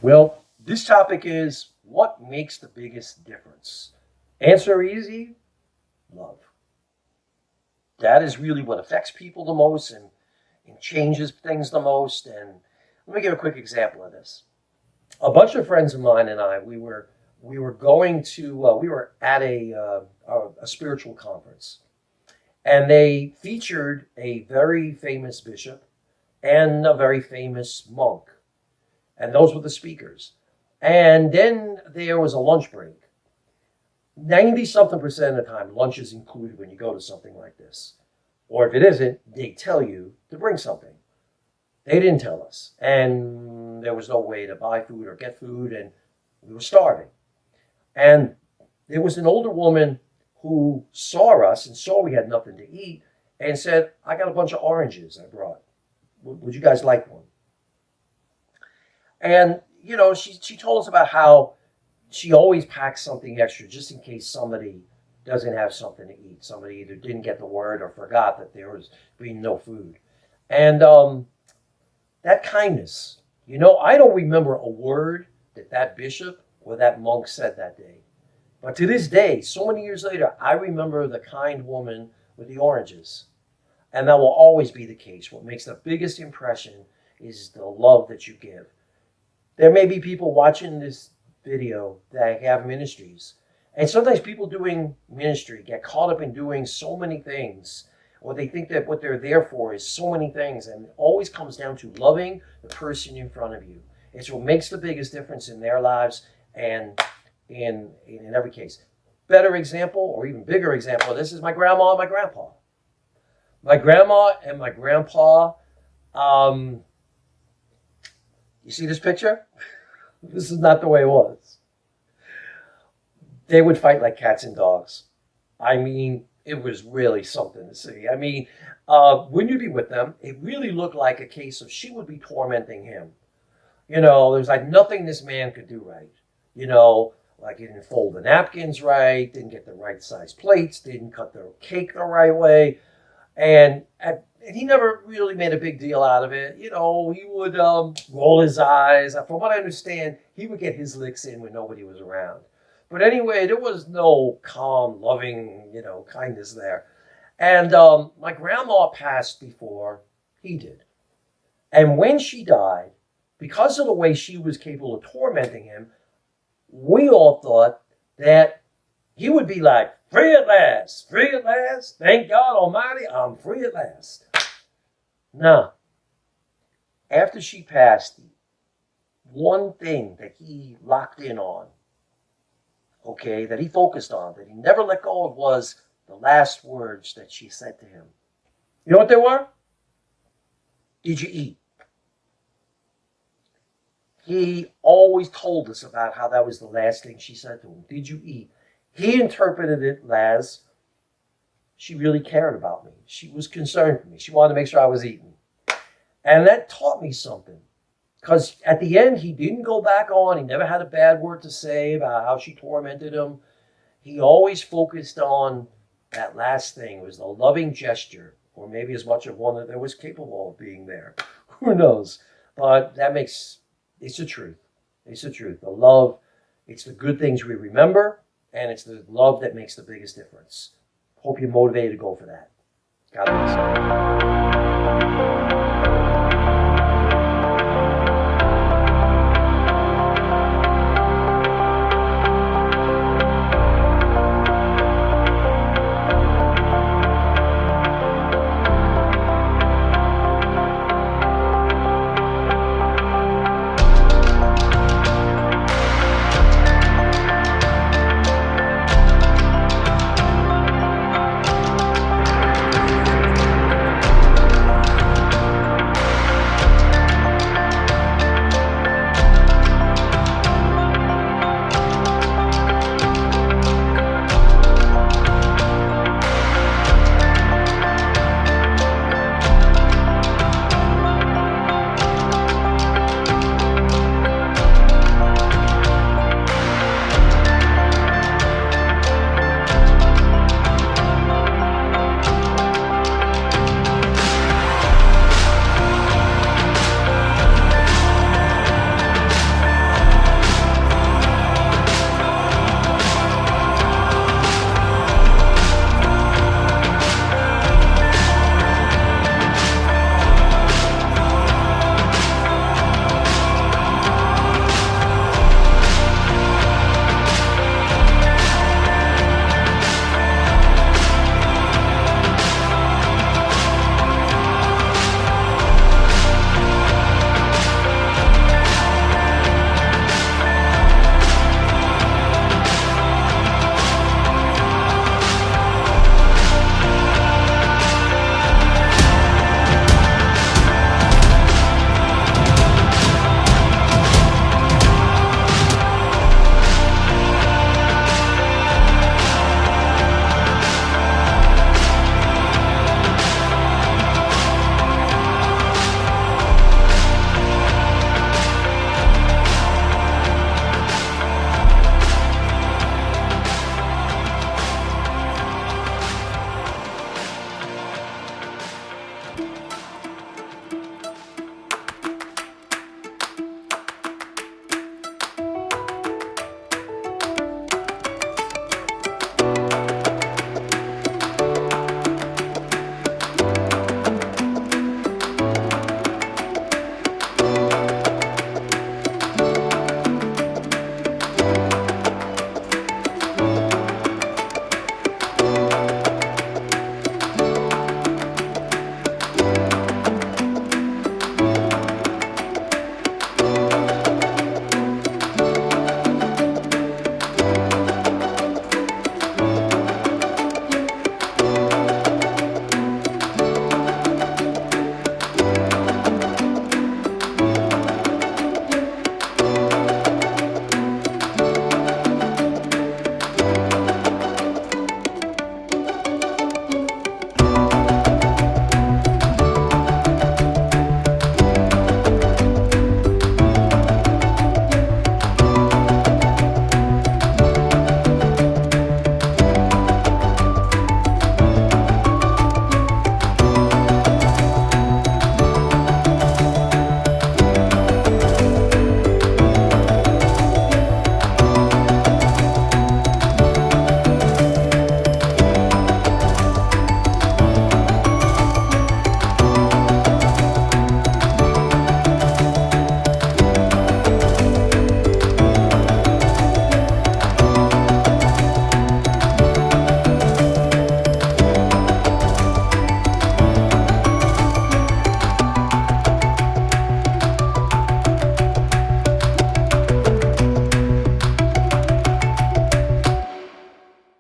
Well, this topic is what makes the biggest difference? Answer easy, love. That is really what affects people the most and changes things the most. And let me give a quick example of this. A bunch of friends of mine and I, we were going to we were at a spiritual conference, and they featured a very famous bishop and a very famous monk, and those were the speakers. And then there was a lunch break. 90 something percent of the time, lunch is included when you go to something like this. Or if it isn't, they tell you to bring something. They didn't tell us. And there was no way to buy food or get food, and we were starving. And there was an older woman who saw us and saw we had nothing to eat and said, I got a bunch of oranges I brought. Would you guys like one? And, she told us about how she always packs something extra just in case somebody doesn't have something to eat. Somebody either didn't get the word or forgot that there was being no food. And that kindness, I don't remember a word that bishop or that monk said that day. But to this day, so many years later, I remember the kind woman with the oranges. And that will always be the case. What makes the biggest impression is the love that you give. There may be people watching this video that have ministries. And sometimes people doing ministry get caught up in doing so many things, or they think that what they're there for is so many things, and it always comes down to loving the person in front of you. It's what makes the biggest difference in their lives and in every case. Better example, or even bigger example, this is my grandma and my grandpa. My grandma and my grandpa, you see this picture? This is not the way it was. They would fight like cats and dogs. I mean, it was really something to see. I mean, when you'd be with them, it really looked like a case of she would be tormenting him. There's like nothing this man could do right. Like he didn't fold the napkins right, didn't get the right size plates, didn't cut the cake the right way. And he never really made a big deal out of it. He would roll his eyes. From what I understand, he would get his licks in when nobody was around. But anyway, there was no calm, loving, kindness there. And my grandma passed before he did. And when she died, because of the way she was capable of tormenting him, we all thought that he would be like, free at last, thank God Almighty, I'm free at last. No. After she passed, one thing that he locked in on, that he focused on, that he never let go of, was the last words that she said to him. You know what they were? Did you eat? He always told us about how that was the last thing she said to him. Did you eat? He interpreted it as she really cared about me. She was concerned for me. She wanted to make sure I was eating. And that taught me something. Because at the end, he didn't go back on. He never had a bad word to say about how she tormented him. He always focused on that last thing. It was the loving gesture, or maybe as much of one that was capable of being there. Who knows? But it's the truth. It's the truth. The love, it's the good things we remember, and it's the love that makes the biggest difference. Hope you're motivated to go for that. God bless you.